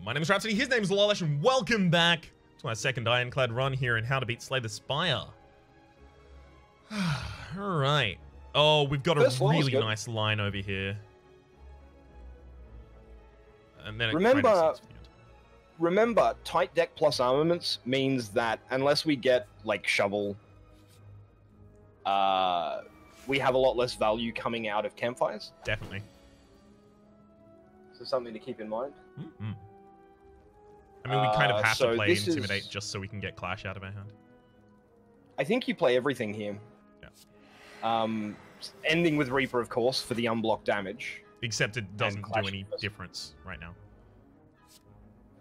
My name is Rhapsody, his name is Lollash, and welcome back to our second Ironclad run here in How to Beat Slay the Spire. Alright. Oh, we've got a really nice line over here. And then remember, tight deck plus armaments means that unless we get, like, Shovel, we have a lot less value coming out of campfires. Definitely. So something to keep in mind. Mm-hmm. I mean, we kind of have to play Intimidate just so we can get Clash out of our hand. I think you play everything here. Yeah. Ending with Reaper, of course, for the unblocked damage. Except it doesn't do any difference right now.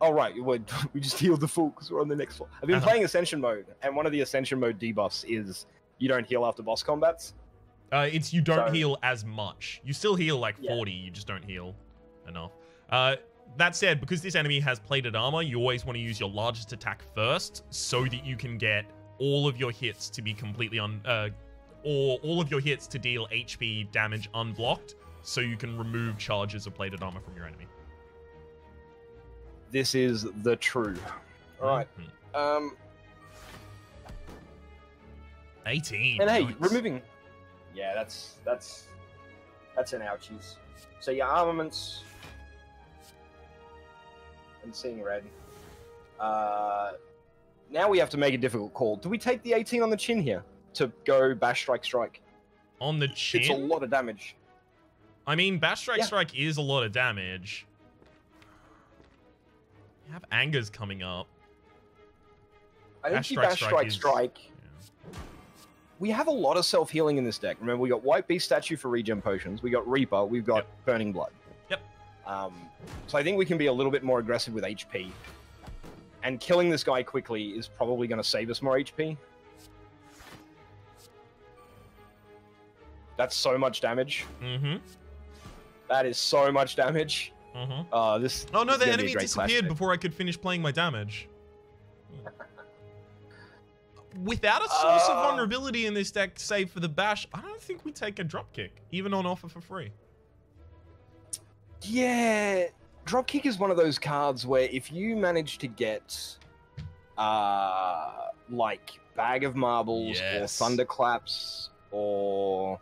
Oh, right. We just healed the full because we're on the next floor. I've been playing Ascension mode, and one of the Ascension mode debuffs is you don't heal after boss combats. It's you don't heal as much. You still heal like 40, you just don't heal enough. That said, because this enemy has plated armor, you always want to use your largest attack first so that you can get all of your hits to be completely or all of your hits to deal HP damage unblocked, so you can remove charges of plated armor from your enemy. This is the true. Alright. 18. And hey, nice. removing... Yeah, that's an ouchies. So your armaments... and seeing red. Now we have to make a difficult call. Do we take the 18 on the chin here to go bash, strike, strike? On the chin? It's a lot of damage. I mean, bash, strike, strike is a lot of damage. You have Angers coming up. I don't see bash, strike, strike. Yeah. We have a lot of self-healing in this deck. Remember, we got White Beast Statue for regen potions. We got Reaper. We've got Burning Blood. Yep. So I think we can be a little bit more aggressive with HP. And killing this guy quickly is probably going to save us more HP. That's so much damage. Mm-hmm. That is so much damage. Mm-hmm. Oh no, the enemy disappeared before I could finish playing my damage. Without a source of vulnerability in this deck, save for the bash, I don't think we take a dropkick, even on offer for free. Yeah, Dropkick is one of those cards where if you manage to get, like, Bag of Marbles or Thunderclaps or,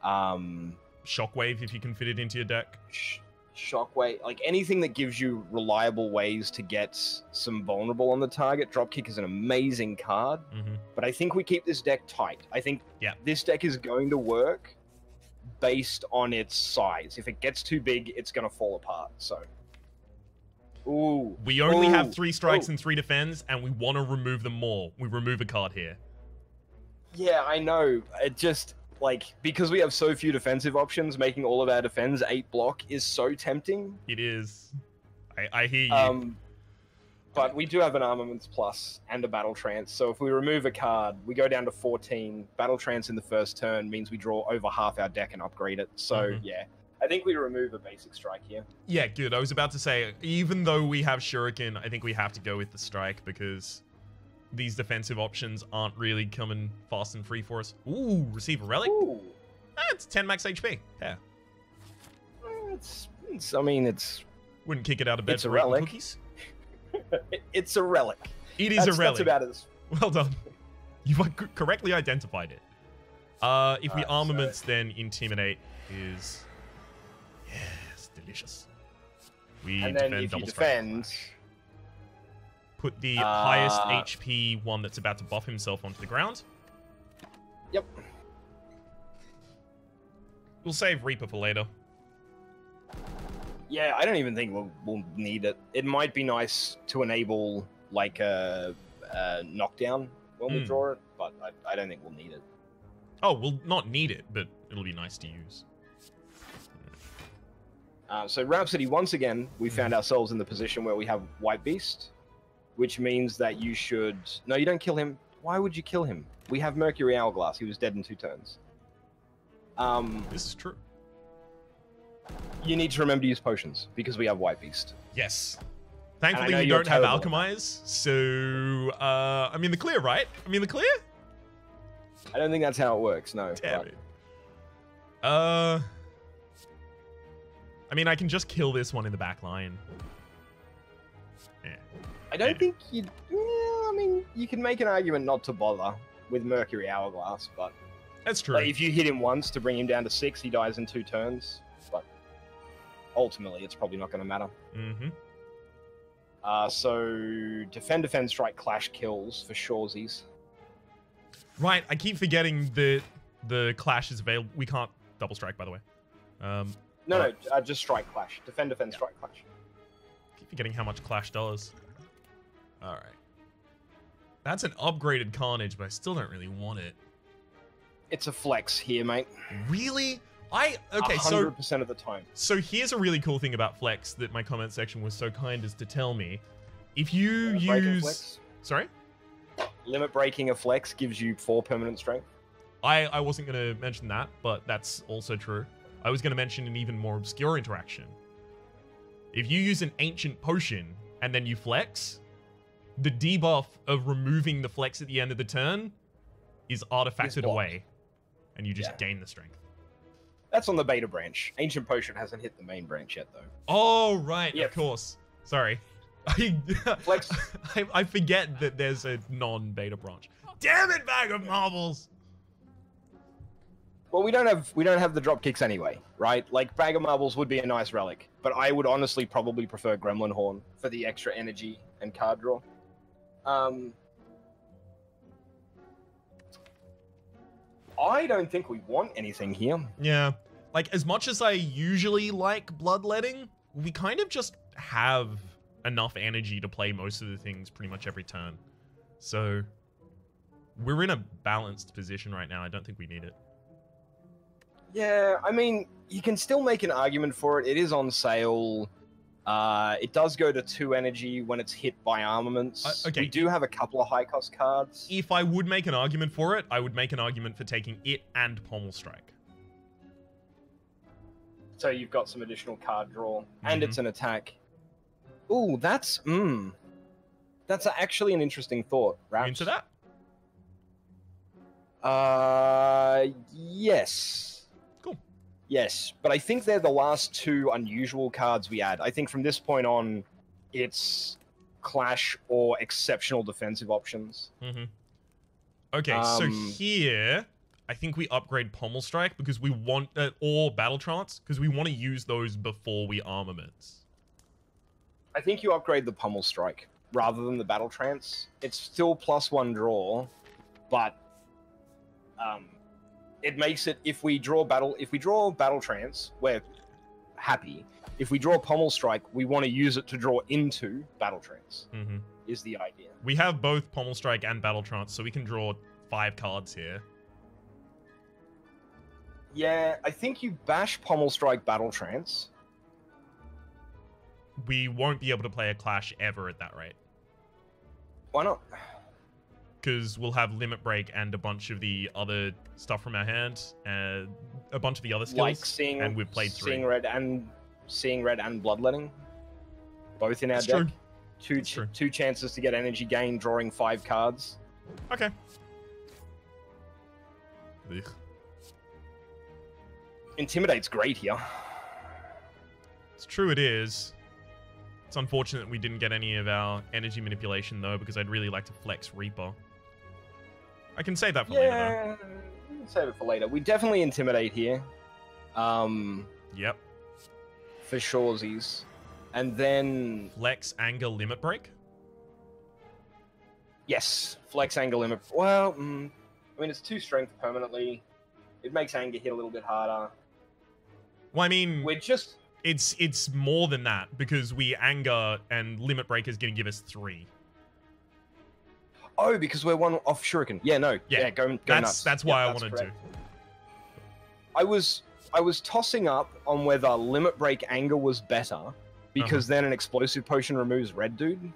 Shockwave, if you can fit it into your deck. Shockwave, like anything that gives you reliable ways to get some vulnerable on the target. Dropkick is an amazing card, but I think we keep this deck tight. I think this deck is going to work based on its size. If it gets too big, it's going to fall apart. So, we only have 3 strikes and 3 defends, and we want to remove them more. We remove a card here. Yeah, I know. It just, like, because we have so few defensive options, making all of our defense 8 block is so tempting. It is. I hear you. But we do have an Armaments Plus and a Battle Trance, so if we remove a card, we go down to 14. Battle Trance in the first turn means we draw over half our deck and upgrade it. So, yeah, I think we remove a basic strike here. Yeah, good. I was about to say, even though we have Shuriken, I think we have to go with the strike because these defensive options aren't really coming fast and free for us. Ooh, receive a relic. It's 10 max HP. Yeah. I mean, it's... Wouldn't kick it out of bed for a relic. Cookies. It's a relic. It is a relic. That's about as... Well done. You correctly identified it. If we armaments, then Intimidate is... Yes, delicious. We and then if you defend... Put the highest HP one that's about to buff himself onto the ground. Yep. We'll save Reaper for later. Yeah, I don't even think we'll need it. It might be nice to enable, like, a knockdown when we draw it, but I don't think we'll need it. Oh, we'll not need it, but it'll be nice to use. So Rhapsody, once again, we found ourselves in the position where we have White Beast, which means that you should... No, you don't kill him. Why would you kill him? We have Mercury Hourglass. He was dead in 2 turns. This is true. You need to remember to use potions, because we have White Beast. Yes. Thankfully, we don't have Alchemize, so... I'm in the clear, right? I'm in the clear? I don't think that's how it works, no. Damn it. I mean, I can just kill this one in the back line. I don't think you. Yeah, I mean, you can make an argument not to bother with Mercury Hourglass, but that's true. Like, if you hit him once to bring him down to 6, he dies in 2 turns. But ultimately, it's probably not going to matter. Mm-hmm. So defend, strike, clash kills for shoresies. Right, I keep forgetting that the clash is available. We can't double strike, by the way. No, just strike clash. Defend, strike clash. Keep forgetting how much clash does. All right. That's an upgraded Carnage, but I still don't really want it. It's a flex here, mate. Really? Okay, 100% of the time. So here's a really cool thing about flex that my comment section was so kind as to tell me. If you use... Sorry? Limit breaking a flex gives you 4 permanent strength. I wasn't going to mention that, but that's also true. I was going to mention an even more obscure interaction. If you use an ancient potion and then you flex, the debuff of removing the flex at the end of the turn is artifacted away, and you just gain the strength. That's on the beta branch. Ancient potion hasn't hit the main branch yet, though. Oh, right, of course. Sorry. Flex. I forget that there's a non-beta branch. Damn it, Bag of Marbles! Well, we don't have the drop kicks anyway, right? Like, Bag of Marbles would be a nice relic, but I would honestly probably prefer Gremlin Horn for the extra energy and card draw. I don't think we want anything here. Yeah. Like, as much as I usually like bloodletting, we kind of just have enough energy to play most of the things pretty much every turn. So, we're in a balanced position right now. I don't think we need it. Yeah, I mean, you can still make an argument for it. It is on sale. It does go to 2 energy when it's hit by armaments. Okay. We do have a couple of high-cost cards. If I would make an argument for it, I would make an argument for taking it and Pommel Strike. So you've got some additional card draw, and it's an attack. Ooh, that's actually an interesting thought, Raps. Into that? Yes. Cool. Yes, but I think they're the last 2 unusual cards we add. I think from this point on, it's Clash or exceptional defensive options. Okay, so here, I think we upgrade Pommel Strike because we want, or Battle Trance, because we want to use those before we armaments. I think you upgrade the Pommel Strike rather than the Battle Trance. It's still +1 draw, but it makes it, if we draw Battle Trance, we're happy. If we draw Pommel Strike, we want to use it to draw into Battle Trance, is the idea. We have both Pommel Strike and Battle Trance, so we can draw 5 cards here. Yeah, I think you bash Pommel Strike Battle Trance. We won't be able to play a Clash ever at that rate. Why not? Because we'll have Limit Break and a bunch of the other stuff from our hand, a bunch of the other skills, like and we've played 3. Seeing Red and Bloodletting, both in our deck. True. Two chances to get energy gain, drawing 5 cards. Okay. Ugh. Intimidate's great here. It's true it is. It's unfortunate we didn't get any of our energy manipulation, though, because I'd really like to flex Reaper. I can save that for later, though. We can save it for later. We definitely Intimidate here. Yep. For shoresies. And then... Flex, Anger, Limit Break? Yes. Flex, Anger, Limit... Well, I mean, it's 2 strength permanently. It makes Anger hit a little bit harder. Well, I mean... We're just... It's more than that, because we Anger and Limit Break is going to give us 3. Oh, because we're 1 off Shuriken. Yeah, no. Yeah, go nuts. That's why I wanted correct. to. I was tossing up on whether Limit Break Anger was better, because then an Explosive Potion removes Red Dude.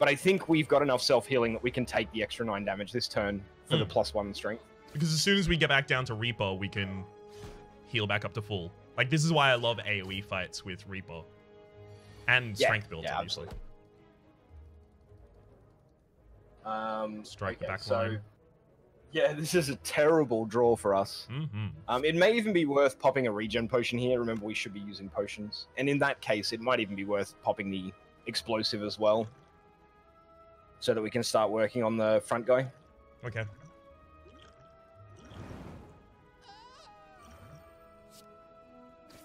But I think we've got enough self-healing that we can take the extra 9 damage this turn for the +1 strength. Because as soon as we get back down to Reaper, we can heal back up to full. Like, this is why I love AoE fights with Reaper. And strength builds, obviously. Strike the back line. Yeah, this is a terrible draw for us. It may even be worth popping a regen potion here. Remember, we should be using potions. And in that case, it might even be worth popping the explosive as well, so that we can start working on the front guy. Okay.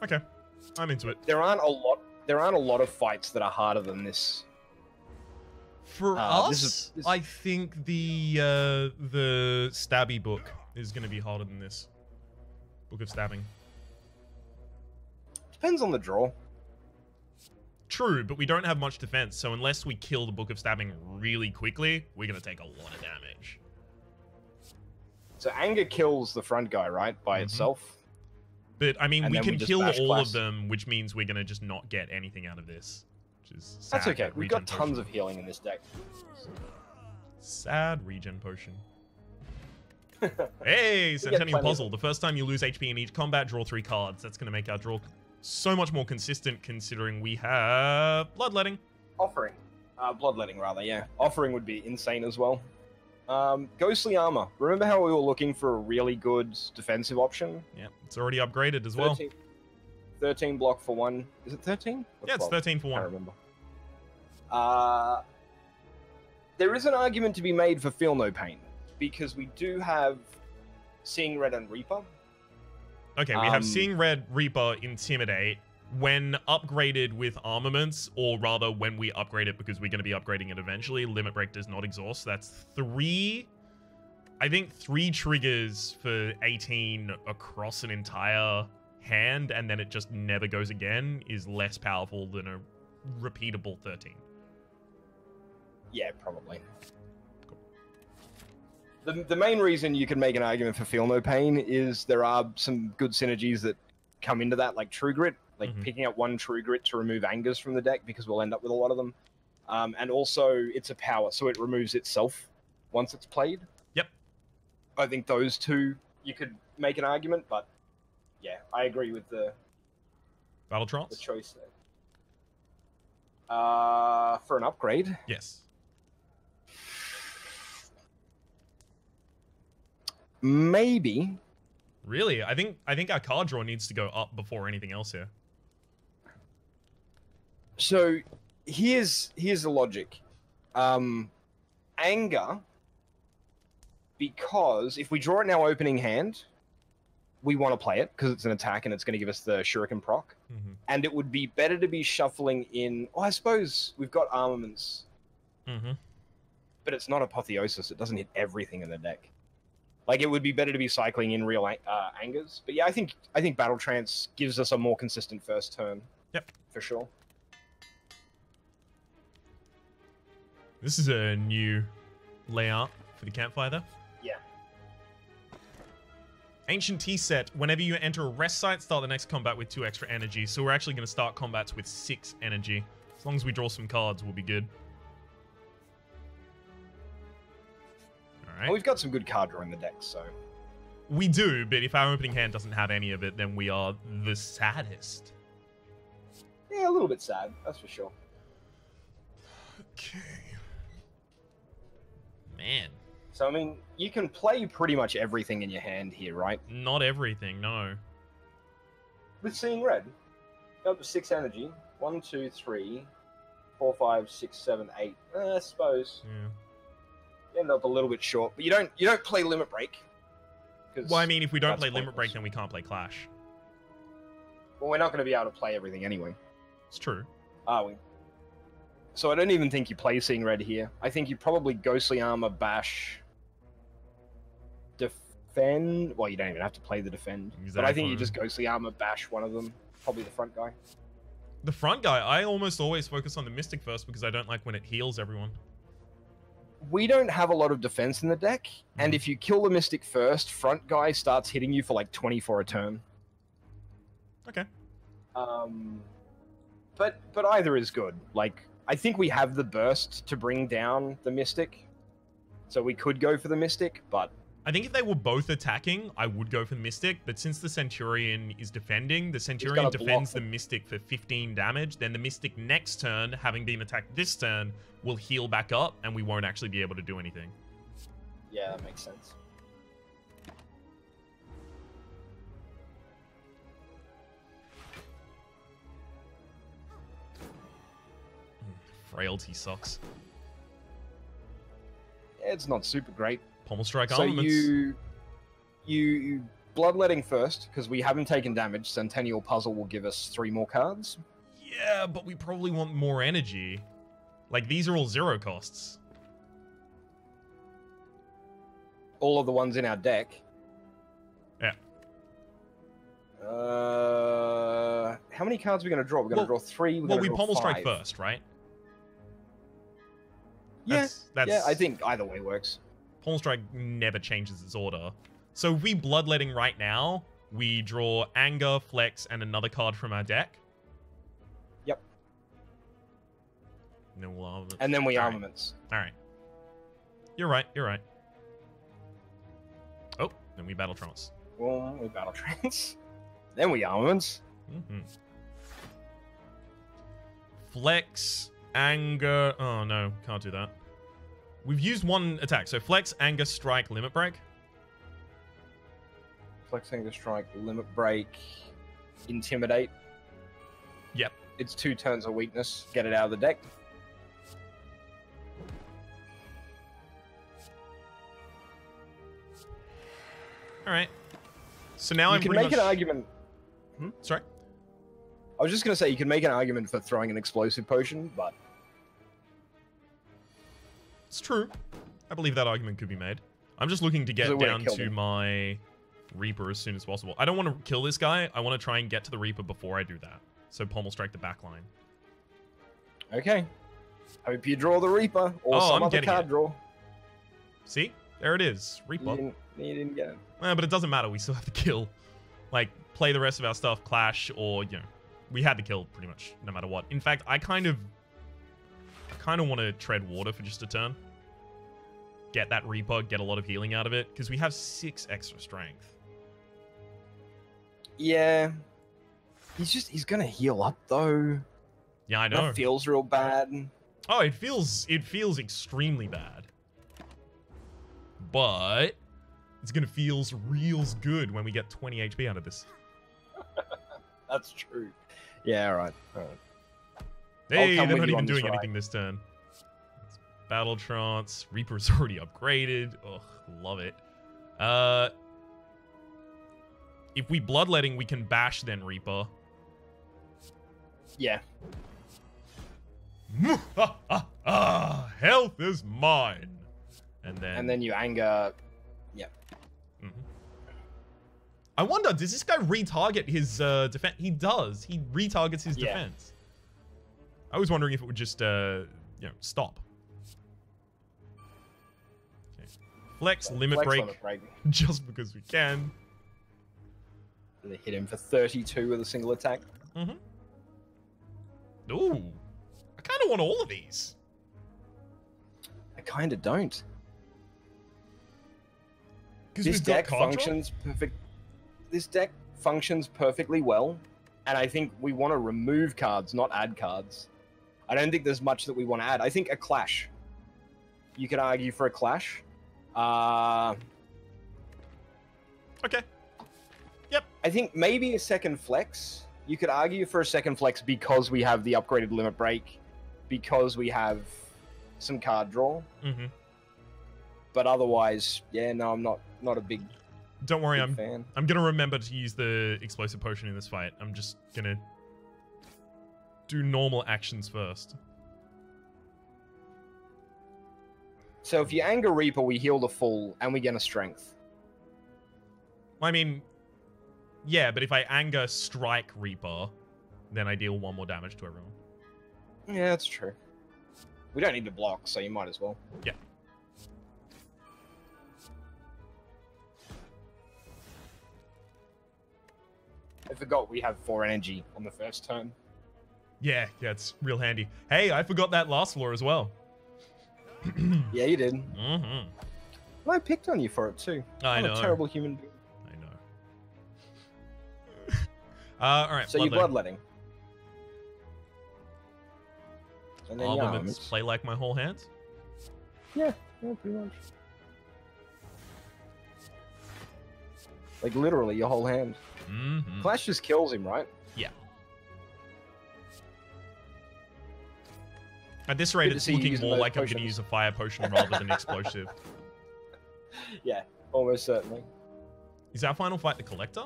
Okay, I'm into it. There aren't a lot of fights that are harder than this. For us, I think the stabby book is going to be harder than this. Book of Stabbing. Depends on the draw. True, but we don't have much defense, so unless we kill the Book of Stabbing really quickly, we're going to take a lot of damage. So Anger kills the front guy, right, by itself? But, I mean, we can kill all class. of them, which means we're going to just not get anything out of this. Which is sad. That's okay. We've got tons of healing in this deck. Sad regen potion. Hey, Centennial Puzzle. The first time you lose HP in each combat, draw 3 cards. That's going to make our draw so much more consistent, considering we have Bloodletting. Offering. Bloodletting, rather, yeah. Offering would be insane as well. Ghostly Armor. Remember how we were looking for a really good defensive option? Yeah, it's already upgraded as well. 13 block for 1. Is it 13? Yeah, it's 13 for 1. I can't remember. There is an argument to be made for Feel No Pain, because we do have Seeing Red and Reaper. Okay, we have Seeing Red, Reaper, Intimidate. When upgraded with armaments, or rather when we upgrade it because we're going to be upgrading it eventually, Limit Break does not exhaust. That's 3... I think 3 triggers for 18 across an entire hand, and then it just never goes again, is less powerful than a repeatable 13. Yeah, probably. The main reason you can make an argument for Feel No Pain is there are some good synergies that come into that, like True Grit, like picking up 1 True Grit to remove Angers from the deck, because we'll end up with a lot of them. And also, it's a power, so it removes itself once it's played. Yep. I think those 2, you could make an argument, but yeah, I agree with the Battle Trance? The choice there. For an upgrade? Yes. Maybe. Really? I think our card draw needs to go up before anything else here. So here's the logic. Anger, because if we draw it in our opening hand, we want to play it because it's an attack and it's going to give us the Shuriken proc. And it would be better to be shuffling in... Oh, I suppose we've got armaments. But it's not Apotheosis. It doesn't hit everything in the deck. Like, it would be better to be cycling in real Angers. But yeah, I think Battle Trance gives us a more consistent first turn. Yep. For sure. This is a new layout for the campfire there. Yeah. Ancient Tea set. Whenever you enter a rest site, start the next combat with 2 extra energy. So we're actually going to start combats with 6 energy. As long as we draw some cards, we'll be good. Well, we've got some good card draw in the deck, so... We do, but if our opening hand doesn't have any of it, then we are the saddest. Yeah, a little bit sad, that's for sure. Okay. Man. So, I mean, you can play pretty much everything in your hand here, right? Not everything, no. With Seeing Red, go up to 6 energy. 1, 2, 3, 4, 5, 6, 7, 8. I suppose. Yeah. End up a little bit short, but you don't play Limit Break. Well, I mean, if we don't play Limit Break, then we can't play Clash. Well, we're not going to be able to play everything anyway. It's true. Are we? So I don't even think you play Seeing Red here. I think you probably Ghostly Armor, Bash, Defend. Well, you don't even have to play the Defend. Exactly. But I think you just Ghostly Armor, Bash one of them. Probably the front guy. The front guy? I almost always focus on the Mystic first because I don't like when it heals everyone. We don't have a lot of defense in the deck, and if you kill the Mystic first, front guy starts hitting you for like 24 a turn. Okay. But either is good. Like, I think we have the burst to bring down the Mystic, so we could go for the Mystic, but... I think if they were both attacking, I would go for the Mystic, but since the Centurion is defending, the Centurion defends the Mystic for 15 damage, then the Mystic next turn, having been attacked this turn, will heal back up, and we won't actually be able to do anything. Yeah, that makes sense. Frailty sucks. It's not super great. Pommel Strike so armaments. you bloodletting first, because we haven't taken damage. Centennial Puzzle will give us 3 more cards. Yeah, but we probably want more energy. Like, these are all 0 costs. All of the ones in our deck. Yeah. How many cards are we going to draw? We're going to draw 3. Well, we Pommel Strike first, right? Yeah, yeah, I think either way works. Pommel Strike never changes its order. So if we Bloodletting right now, we draw Anger, Flex, and another card from our deck. Yep. And then we'll armaments. And then we armaments. All right. You're right. You're right. Oh, then we Battle Trance. Well, we Battle Trance. Then we armaments. Mm-hmm. Flex, Anger. Oh no, can't do that. We've used 1 attack. So Flex, Anger, Strike, Limit Break. Flex, Anger, Strike, Limit Break, Intimidate. Yep. It's 2 turns of weakness. Get it out of the deck. All right. So now you can make an argument. Sorry? I was just going to say you can make an argument for throwing an explosive potion, but... It's true. I believe that argument could be made. I'm just looking to get down to my Reaper as soon as possible. I don't want to kill this guy. I want to try and get to the Reaper before I do that. So Pommel Strike the back line. Okay. Hope you draw the Reaper or some other card draw. See? There it is. Reaper. You didn't get it. But it doesn't matter. We still have to kill. Like, play the rest of our stuff, clash, or, you know, we had to kill pretty much no matter what. In fact, I kind of want to tread water for just a turn. Get that Reaper, get a lot of healing out of it, because we have 6 extra strength. Yeah. He's gonna heal up, though. Yeah, I know. That feels real bad. Oh, it feels extremely bad. But it's gonna feel real good when we get 20 HP out of this. That's true. Yeah, alright. Hey, they're not even doing anything this turn. It's Battle Trance. Reaper's already upgraded. Ugh, love it. If we Bloodletting, we can bash then Reaper. Yeah. Health is mine. And then you anger. Yep. Mm-hmm. I wonder, does this guy retarget his defense? He does. He retargets his defense. I was wondering if it would just, stop. Okay. Flex, limit break. Just because we can. And they hit him for 32 with a single attack. Mm-hmm. Ooh. I kind of want all of these. I kind of don't. This deck functions perfect. This deck functions perfectly well, and I think we want to remove cards, not add cards. I don't think there's much that we want to add. I think a clash. You could argue for a clash. Okay. Yep. I think maybe a second flex. You could argue for a second flex because we have the upgraded limit break, because we have some card draw. Mm-hmm. But otherwise, yeah, no, I'm not a big. Don't worry, big fan. I'm gonna remember to use the explosive potion in this fight. I'm just gonna do normal actions first. So if you anger Reaper, we heal the full and we get a strength. I mean, yeah, but if I anger strike Reaper, then I deal 1 more damage to everyone. Yeah, that's true. We don't need to block, so you might as well. Yeah. I forgot we have 4 energy on the first turn. Yeah, it's real handy. Hey, I forgot that last floor as well. Yeah, you did. Mm-hmm. I picked on you for it too. I know. I'm a terrible human being. I know. All right. So you're bloodletting. And then armaments. Play like my whole hand? Yeah, pretty much. Like literally your whole hand. Mm-hmm. Clash just kills him, right? Yeah. At this rate, it's looking more like I'm going to use a fire potion rather than explosive. Yeah, almost certainly. Is our final fight the collector?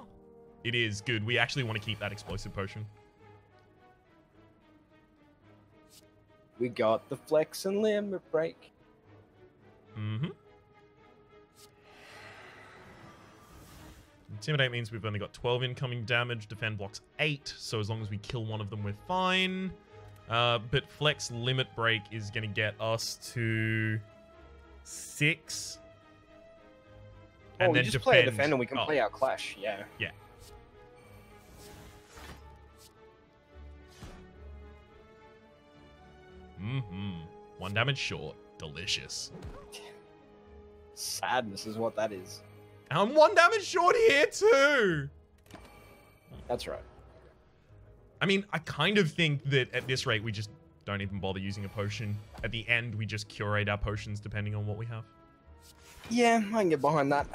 It is. Good. We actually want to keep that explosive potion. We got the flex and limit break. Mm-hmm. Intimidate means we've only got 12 incoming damage. Defend blocks 8, so as long as we kill one of them, we're fine. But flex limit break is going to get us to 6. And then we just play a defend and we can play our clash. Yeah. Yeah. Mm-hmm. 1 damage short. Delicious. Sadness is what that is. I'm 1 damage short here too. That's right. I mean, I kind of think that at this rate, we just don't even bother using a potion. At the end, we just curate our potions depending on what we have. Yeah, I can get behind that.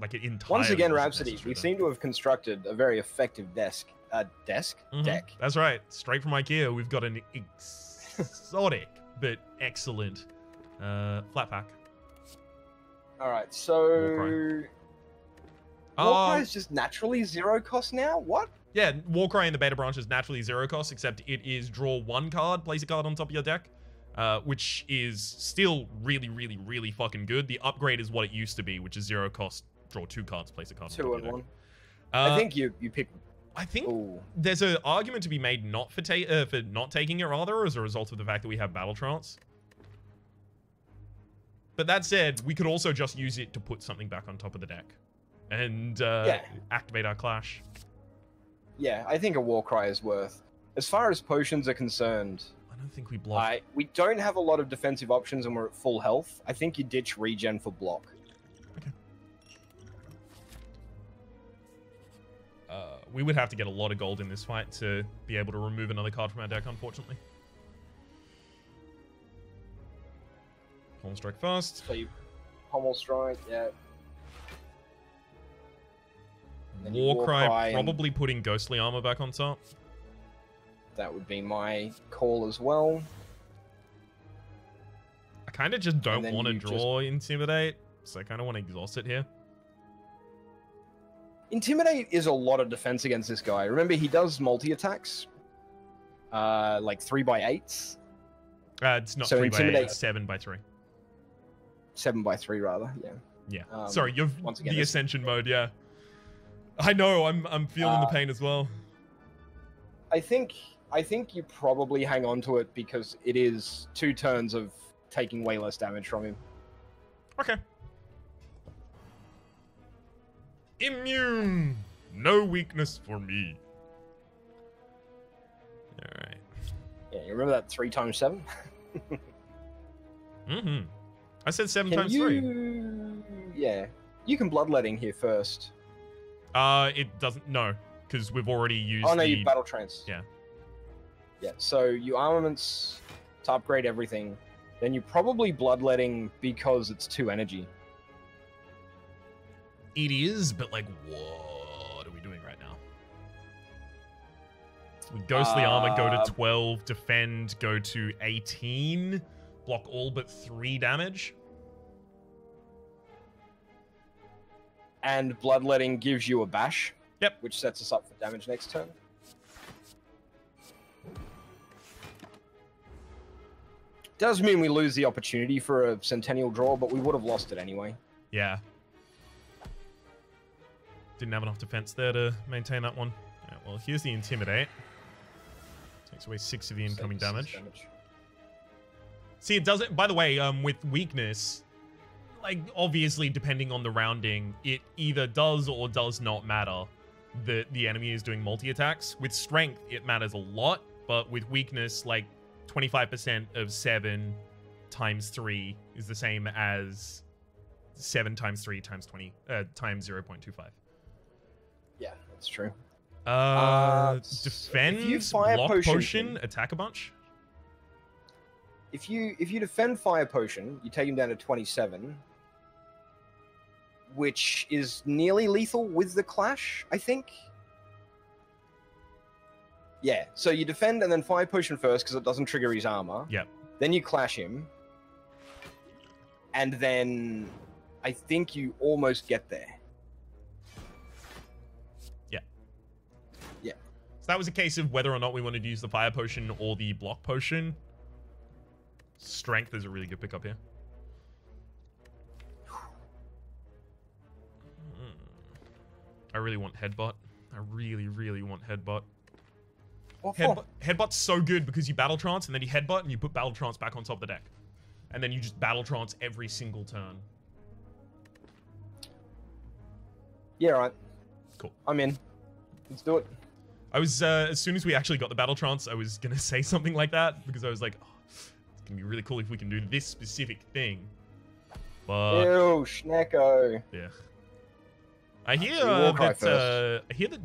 Like it entirely. Once again, Rhapsody, we seem to have constructed a very effective deck. That's right. Straight from IKEA, we've got an exotic but excellent flat pack. All right, so Warcry is just naturally 0 cost now? What? Yeah, Warcry in the beta branch is naturally 0 cost, except it is draw 1 card, place a card on top of your deck, which is still really, really, really fucking good. The upgrade is what it used to be, which is 0 cost, draw 2 cards, place a card on top of your deck. I think you pick. I think there's an argument to be made not for not taking it rather as a result of the fact that we have Battle Trance. But that said, we could also just use it to put something back on top of the deck and activate our clash. Yeah, I think a Warcry is worth. As far as potions are concerned, I don't think we block. We don't have a lot of defensive options and we're at full health. I think you ditch regen for block. Okay. We would have to get a lot of gold in this fight to be able to remove another card from our deck, unfortunately. Pommel strike first. So you pommel strike, yeah. Warcry, probably putting ghostly armor back on top. That would be my call as well. I kind of just don't want to draw Intimidate, so I kind of want to exhaust it here. Intimidate is a lot of defense against this guy. Remember, he does multi-attacks. Like 3x8s. It's not 3x8, it's 7x3. 7x3, rather, yeah. Yeah. Sorry, you're the Ascension mode, yeah. I know, I'm feeling the pain as well. I think you probably hang on to it because it is 2 turns of taking way less damage from him. Okay. Immune! No weakness for me. Alright. Yeah, you remember that 3 times 7? Mm-hmm. I said 7 times 3. Yeah. You can bloodletting here first. It doesn't, no. Because we've already used you battle trance. Yeah. Yeah, so you armaments to upgrade everything. Then you probably bloodletting because it's 2 energy. It is, but like, what are we doing right now? With Ghostly Armor, go to 12. Defend, go to 18. Block all but 3 damage. And bloodletting gives you a bash. Yep. Which sets us up for damage next turn. Does mean we lose the opportunity for a Centennial draw, but we would have lost it anyway. Yeah. Didn't have enough defense there to maintain that one. Right, well, here's the Intimidate. Takes away 6 of the incoming damage. See, it doesn't... By the way, with weakness, like, obviously, depending on the rounding, it either does or does not matter that the enemy is doing multi-attacks. With strength, it matters a lot, but with weakness, like, 25% of 7 times 3 is the same as 7 times 3 times 20, times 0.25. Yeah, that's true. Defend, block potion, attack a bunch. If you defend fire potion, you take him down to 27, which is nearly lethal with the clash, I think. Yeah, so you defend and then Fire Potion first because it doesn't trigger his armor. Yep. Then you clash him. And then I think you almost get there. Yeah. Yeah. So that was a case of whether or not we wanted to use the Fire Potion or the Block Potion. Strength is a really good pickup here. I really want Headbutt. I really, really want Headbutt. Headbutt's so good because you Battle Trance and then you Headbutt and you put Battle Trance back on top of the deck. And then you just Battle Trance every single turn. Yeah, right. Cool. I'm in. Let's do it. I was, as soon as we actually got the Battle Trance, I was going to say something like that because I was like, oh, it's going to be really cool if we can do this specific thing. But... Ew, Schnecko. Yeah. I hear that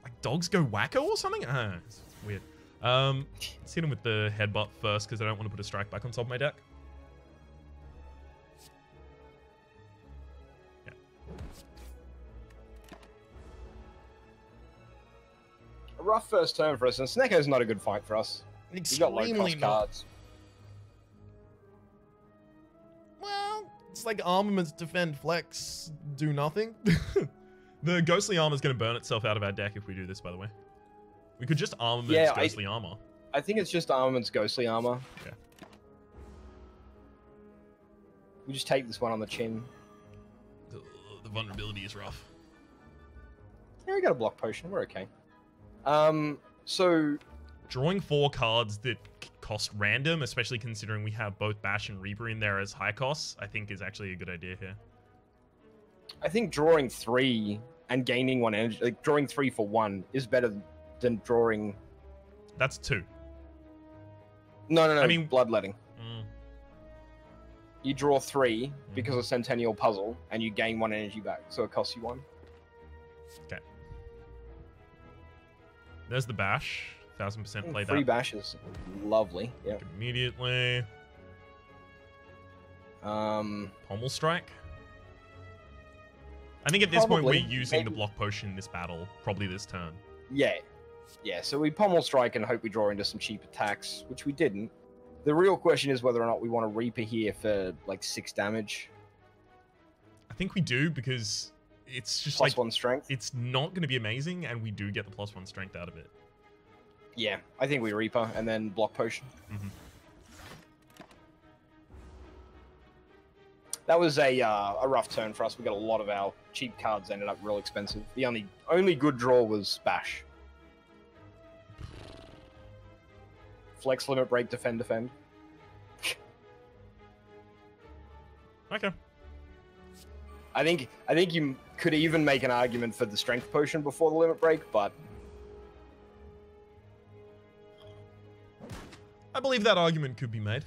like dogs go wacko or something. It's weird. Let's hit him with the Headbutt first because I don't want to put a strike back on top of my deck. Yeah. A rough first turn for us, and Snecko's not a good fight for us. He's got low cost cards. It's like armaments, defend, flex, do nothing. The ghostly armor is going to burn itself out of our deck if we do this, by the way. We could just armaments ghostly armor. I think it's just armaments ghostly armor. Yeah. We just take this one on the chin. The vulnerability is rough. Yeah, we got a block potion. We're okay. So... Drawing 4 cards that cost random, especially considering we have both Bash and Reaper in there as high costs, I think is actually a good idea here. I think drawing 3 and gaining 1 energy, like drawing 3 for 1 is better than drawing... That's 2. No, I mean bloodletting. You draw 3 because of Centennial Puzzle, and you gain 1 energy back, so it costs you 1. Okay. There's the Bash. 1000% play that. Free Bash is lovely. Yeah. Immediately. Pommel Strike. I think at this point we're using the block potion in this battle, probably this turn. Yeah. Yeah, so we Pommel Strike and hope we draw into some cheap attacks, which we didn't. The real question is whether or not we want to Reaper here for like 6 damage. I think we do because it's just +1 strength. It's not going to be amazing, and we do get the +1 strength out of it. Yeah, I think we Reaper and then block potion. That was a rough turn for us. We got a lot of our cheap cards ended up real expensive. The only good draw was Bash. Flex, limit break, defend. Okay. I think you could even make an argument for the strength potion before the limit break, but I believe that argument could be made.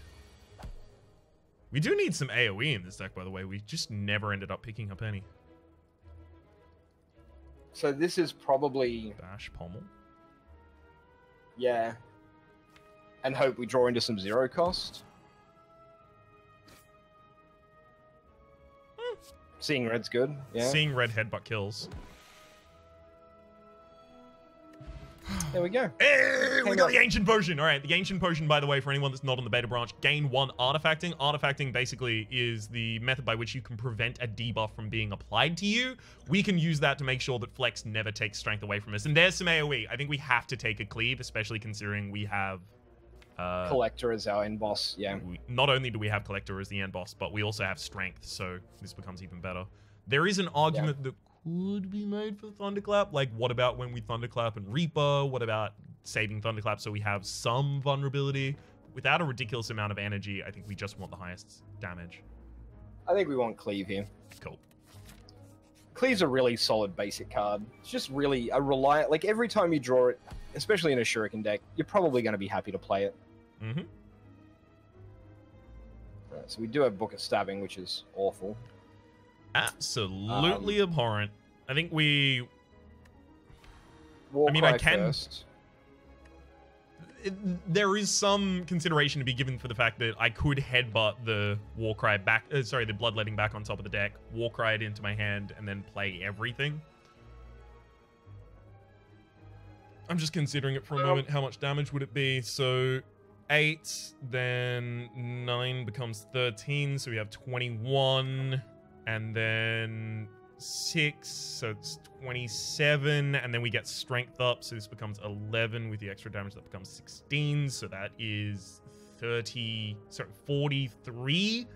We do need some AoE in this deck, by the way. We just never ended up picking up any. So this is probably... Bash, Pommel. Yeah. And hope we draw into some 0 cost. Seeing red's good, yeah. Seeing red headbutt kills. There we go. Hey, we got the Ancient Potion. All right, the Ancient Potion, by the way, for anyone that's not on the beta branch, gain 1 artifacting. Artifacting basically is the method by which you can prevent a debuff from being applied to you. We can use that to make sure that Flex never takes strength away from us. And there's some AoE. I think we have to take a cleave, especially considering we have... Collector as our end boss, yeah. Not only do we have Collector as the end boss, but we also have Strength, so this becomes even better. There is an argument that could be made for Thunderclap. Like, what about when we Thunderclap and Reaper? What about saving Thunderclap so we have some vulnerability? Without a ridiculous amount of energy, I think we just want the highest damage. I think we want Cleave here. Cool. Cleave's a really solid basic card. It's just really a reliant... Like, every time you draw it, especially in a Shuriken deck, you're probably going to be happy to play it. Mm-hmm. Right, so we do have Book of Stabbing, which is awful. Absolutely abhorrent. I think we... Warcry I can... first. There is some consideration to be given for the fact that I could headbutt the Warcry back... the Bloodletting back on top of the deck, Warcry it into my hand, and then play everything. I'm just considering it for a moment. How much damage would it be? So 8, then 9 becomes 13, so we have 21, and then 6, so it's 27, and then we get strength up, so this becomes 11 with the extra damage, that becomes 16, so that is 43,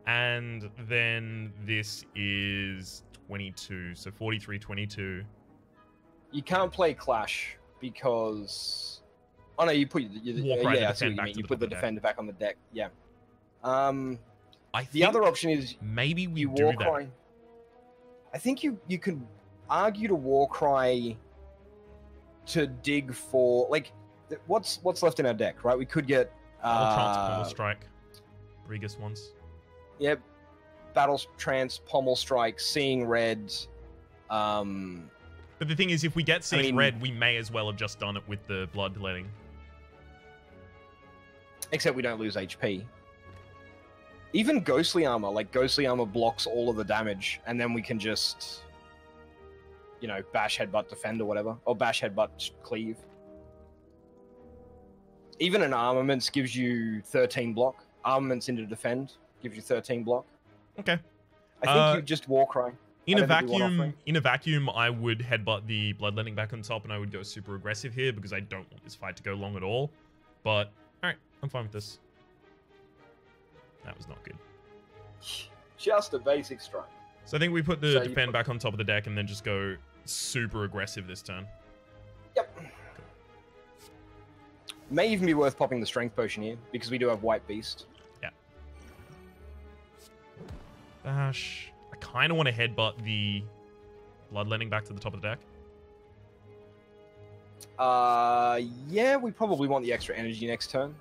and then this is 22, so 43, 22. You can't play Clash because... Oh no, you put you put the defender back on the deck. Yeah. The other option is maybe we do that. Warcry. I think you could argue to Warcry to dig for like what's left in our deck, right? We could get Pommel Strike, Regus ones. Yep. Battle Trance, Pommel Strike, Seeing Red. But the thing is, if we get Seeing Red, we may as well have just done it with the Bloodletting. Except we don't lose HP. Even Ghostly Armor, like Ghostly Armor blocks all of the damage, and then we can just, you know, bash, headbutt, defend, or whatever. Or bash, headbutt, cleave. Even an Armaments gives you 13 block. Armaments into defend gives you 13 block. Okay. I think you just Warcry. In a vacuum, I would headbutt the Bloodletting back on top, and I would go super aggressive here because I don't want this fight to go long at all. But alright, I'm fine with this. That was not good. Just a basic strike. So I think we put the defend back on top of the deck and then just go super aggressive this turn. Yep. Cool. May even be worth popping the strength potion here because we do have White Beast. Yeah. Bash. I kind of want to headbutt the Bloodletting back to the top of the deck. Yeah, we probably want the extra energy next turn.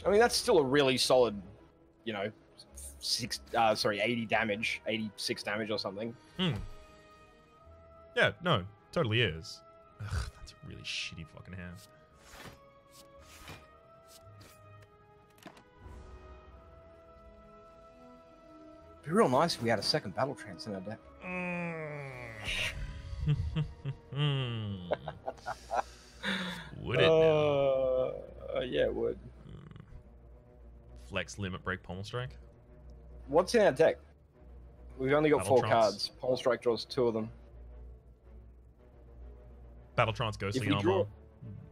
I mean, that's still a really solid, you know, 80 damage, 86 damage or something. Yeah, no, totally is. Ugh, that's a really shitty fucking hand. It'd be real nice if we had a second Battle Trance in our deck. Would it now? Yeah, it would. Flex, Limit Break, Pommel Strike. What's in our deck? We've only got Battle 4 Trance. cards. Pommel Strike draws 2 of them. Battle Trance, Ghostly Armor,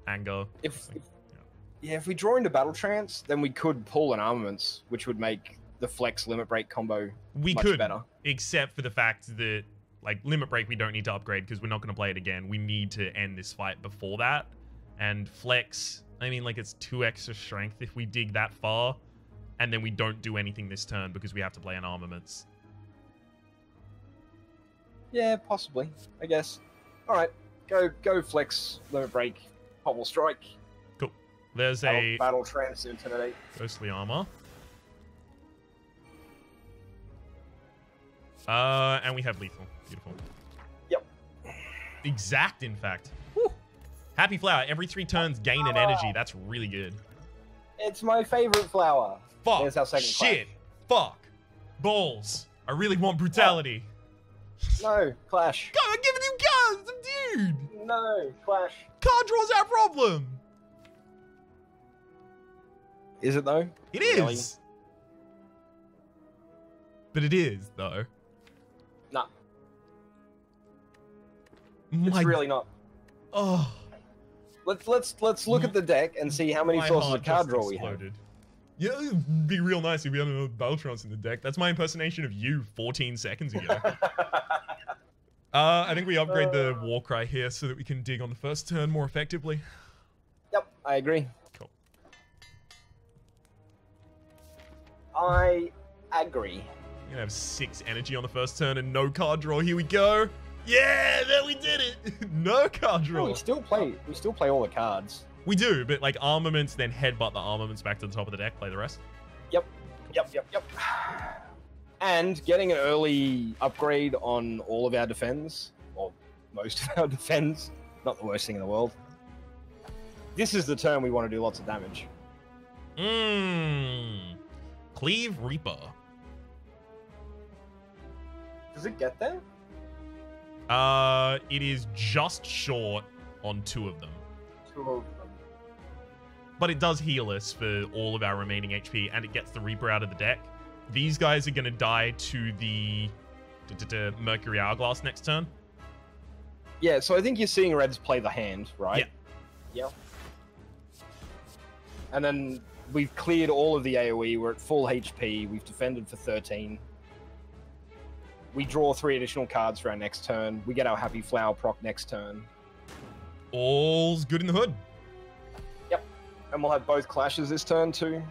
Anger. If we draw into Battle Trance, then we could pull an Armaments, which would make the Flex Limit Break combo much better. Except for the fact that, like, Limit Break we don't need to upgrade because we're not going to play it again. We need to end this fight before that. And Flex, I mean, like, it's 2 extra strength if we dig that far. And then we don't do anything this turn because we have to play an Armaments. Yeah, possibly. I guess. Alright. Go Flex, Limit Break, Pommel Strike. Cool. There's a Battle Trance, Intimidate. Ghostly Armor. And we have Lethal. Beautiful. Yep. Exact, in fact. Whew. Happy Flower. Every 3 turns, gain an energy. That's really good. It's my favorite flower. Fuck. There's our second Shit. Clash. Fuck. Balls. I really want brutality. No, Clash. God, I'm giving you cards, dude. No, Clash. Card draw's our problem. Is it though? It is. Really? But it is though. No. It's really not. Oh. Let's look at the deck and see how many sources of card draw we have. Yeah, it'd be real nice if we had another Battle Trance in the deck. That's my impersonation of you 14 seconds ago. I think we upgrade the Warcry here so that we can dig on the first turn more effectively. Yep, I agree. Cool. I agree. You're gonna have 6 energy on the first turn and no card draw. Here we go. Yeah, there we did it. No card draw. No, we still play all the cards. We do, but like Armaments, then headbutt the Armaments back to the top of the deck, play the rest. Yep. And getting an early upgrade on all of our defends, or most of our defends, not the worst thing in the world. This is the turn we want to do lots of damage. Cleave Reaper. Does it get there? It is just short on 2 of them. 2 of them. But it does heal us for all of our remaining HP, and it gets the Reaper out of the deck. These guys are going to die to the Mercury Hourglass next turn. Yeah, so I think you're seeing Reds play the hand, right? Yeah. And then we've cleared all of the AoE. We're at full HP. We've defended for 13. We draw 3 additional cards for our next turn. We get our Happy Flower proc next turn. All's good in the hood. Yep. And we'll have both clashes this turn too.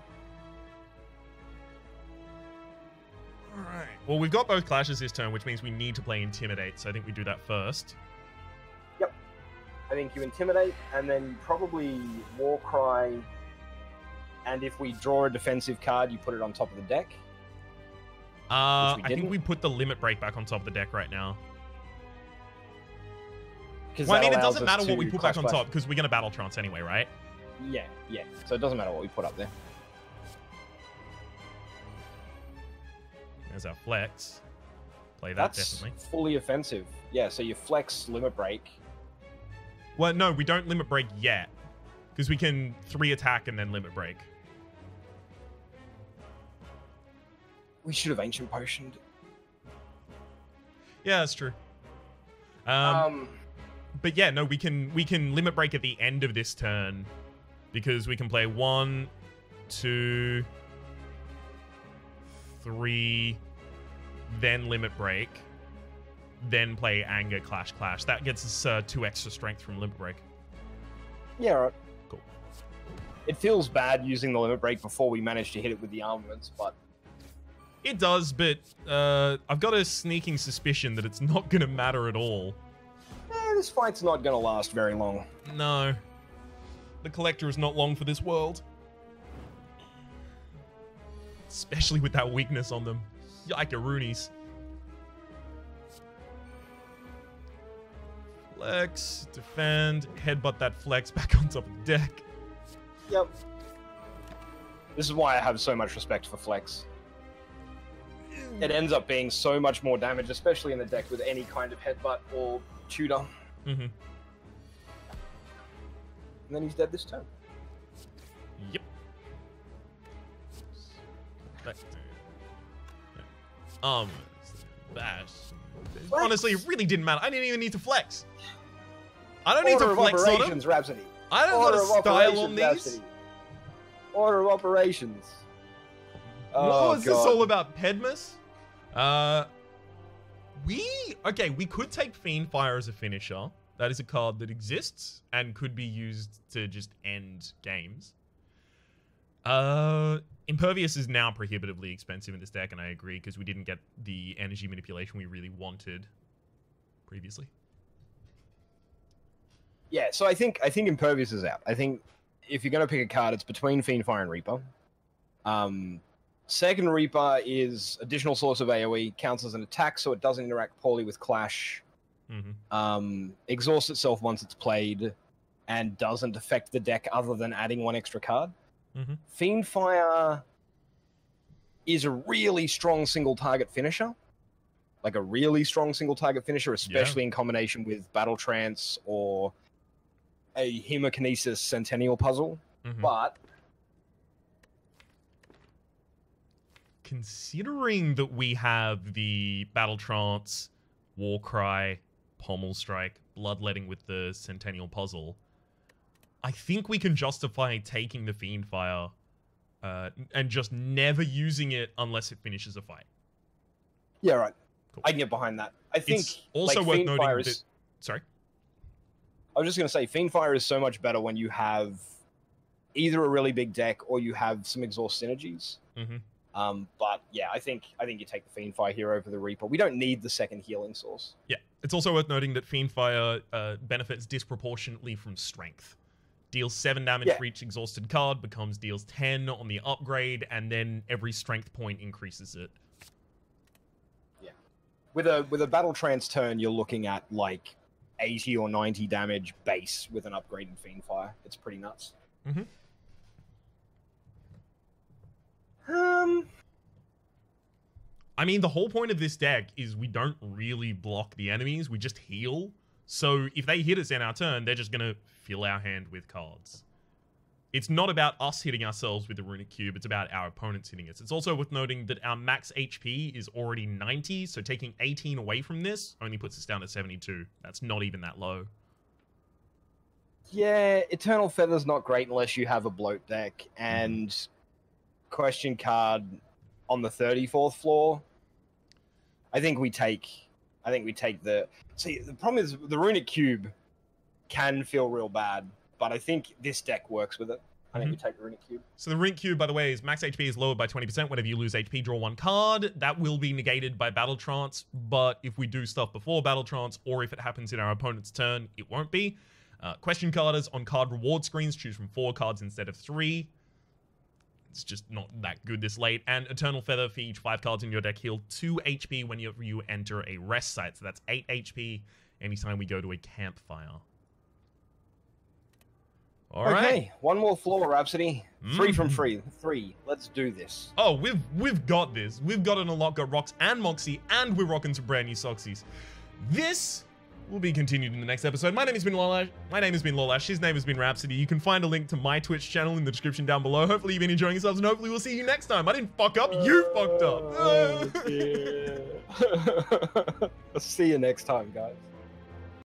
Alright. Well, we've got both clashes this turn, which means we need to play Intimidate, so I think we do that first. Yep. I think you Intimidate, and then you probably Warcry, and if we draw a defensive card, you put it on top of the deck. I think we put the Limit Break back on top of the deck right now. Well, I mean, it doesn't matter what we put back on top, because we're going to Battle Trance anyway, right? Yeah. So it doesn't matter what we put up there. There's our Flex. Play that, definitely. That's fully offensive. Yeah, so you Flex Limit Break. Well, no, we don't Limit Break yet, because we can 3 attack and then Limit Break. We should have Ancient Potioned. Yeah, that's true. But yeah, no, we can Limit Break at the end of this turn, because we can play 1, 2, 3, then Limit Break, then play Anger, Clash. That gets us 2 extra strength from Limit Break. Yeah, right. Cool. It feels bad using the Limit Break before we manage to hit it with the armaments, but... It does, but I've got a sneaking suspicion that it's not going to matter at all. This fight's not going to last very long. No. The Collector is not long for this world. Especially with that weakness on them. Yike-a-roonies. Flex, defend, headbutt that Flex back on top of the deck. Yep. This is why I have so much respect for Flex. It ends up being so much more damage, especially in the deck with any kind of headbutt or tutor. Mm-hmm. And then he's dead this turn. Yep. Bash. Honestly, it really didn't matter. I didn't even need to flex. I don't need to flex on him. Rhapsody. I don't got a style on these. Rhapsody. Order of operations. What was this all about, Pedmus? We could take Fiendfire as a finisher. That is a card that exists and could be used to just end games. Impervious is now prohibitively expensive in this deck, and I agree, because we didn't get the energy manipulation we really wanted previously. Yeah, so I think Impervious is out. I think if you're going to pick a card, it's between Fiendfire and Reaper. Second Reaper is additional source of AoE, counts as an attack, so it doesn't interact poorly with Clash. Mm-hmm. Exhausts itself once it's played, and doesn't affect the deck other than adding 1 extra card. Mm-hmm. Fiendfire is a really strong single target finisher. Like a really strong single target finisher, especially in combination with Battle Trance or a Hemokinesis Centennial Puzzle. Mm-hmm. But considering that we have the Battle Trance, Warcry, Pommel Strike, Bloodletting with the Centennial Puzzle, I think we can justify taking the Fiendfire and just never using it unless it finishes a fight. Yeah, right. Cool. I can get behind that. I think it's also worth noting that... Sorry? I was just going to say, Fiendfire is so much better when you have either a really big deck or you have some exhaust synergies. Mm-hmm. But yeah, I think you take the Fiendfire here over the Reaper. We don't need the second healing source. Yeah, it's also worth noting that Fiendfire benefits disproportionately from strength. Deals 7 damage for each exhausted card, deals 10 on the upgrade, and then every strength point increases it. Yeah. With a Battle Trance turn, you're looking at like 80 or 90 damage base with an upgraded Fiendfire. It's pretty nuts. Mm-hmm. I mean, the whole point of this deck is we don't really block the enemies, we just heal. So if they hit us in our turn, they're just going to fill our hand with cards. It's not about us hitting ourselves with the Runic Cube, it's about our opponents hitting us. It's also worth noting that our max HP is already 90, so taking 18 away from this only puts us down to 72. That's not even that low. Yeah, Eternal Feather's not great unless you have a bloat deck, and question card on the 34th floor. I think we take the... See, the problem is the Runic Cube can feel real bad, but I think this deck works with it. I think we take the Runic Cube. So the Runic Cube, by the way, is max HP is lowered by 20%. Whenever you lose HP, draw one card. That will be negated by Battle Trance, but if we do stuff before Battle Trance, or if it happens in our opponent's turn, it won't be. Question carders on card reward screens, choose from 4 cards instead of 3. It's just not that good this late. And Eternal Feather, for each 5 cards in your deck, heal 2 HP whenever you enter a rest site. So that's 8 HP anytime we go to a campfire. All right. One more floor, Rhapsody. 3 from 3. 3. Let's do this. Oh, we've got this. We've got an Unlock, got Rocks and Moxie, and we're rocking some brand new Soxies. This will be continued in the next episode. My name has been Lollash. His name has been Rhapsody. You can find a link to my Twitch channel in the description down below. Hopefully you've been enjoying yourselves, and hopefully we'll see you next time. I didn't fuck up. You fucked up. I'll see you next time, guys.